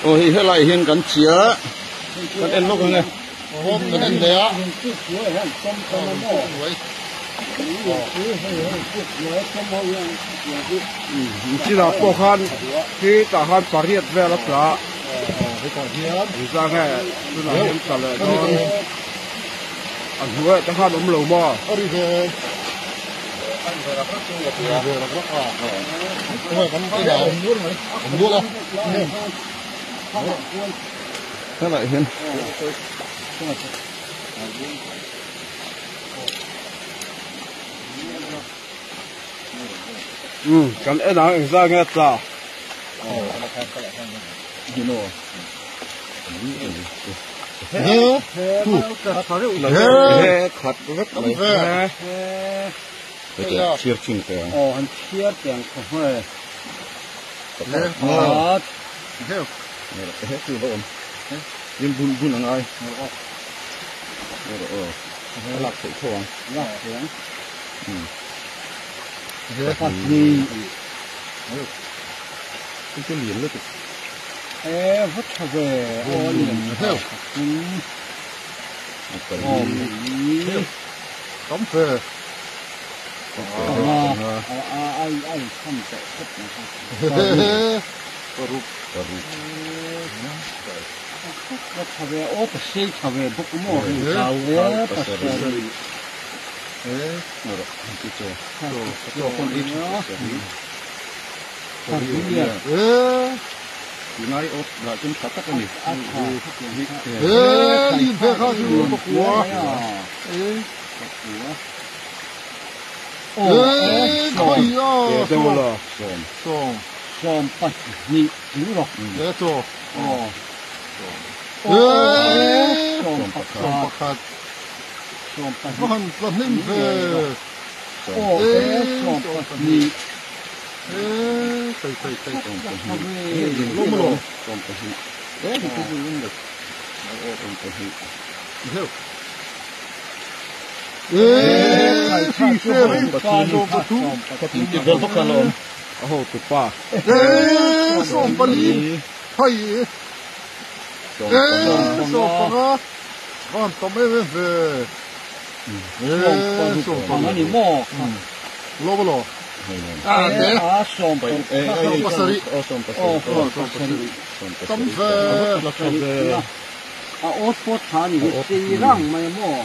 ôi thế lại hiên cắn chía cắn em lúc này hôm cái này đấy á chỉ là bộ khăn khi cả khăn Paris về là cả ra nghe tôi là hiện tại là nó anh hứa chắc khăn ốm lầu mò thế lại hiên cần em nào ra nghe ta khát rất là bây giờ chia chừng cái anh chia tiền không phải hết từ lâu nhưng bún là ai lạc phải thua phát gì cái liền luôn hốt về liền theo cắm phê ai không chạy hết về ô tô xe về bốc mồ sao về con đi nói ốp là chúng ta cắt cái này đi về khác chứ bốc quá đâu là xôm bắt nhị đúng rồi đấy thôi xôm bắt con nín về xôm bắt nhị thầy lông lông đấy thì cái gì cũng được phi xe cái đồ bốc khăn lông hồ tụ pa xôm bắt nhị hay xôm bắt con tôm về xôm bắt nhị mò lô lô đấy xôm bắt pasari cắm về ô tô thà nhị xì răng mày mò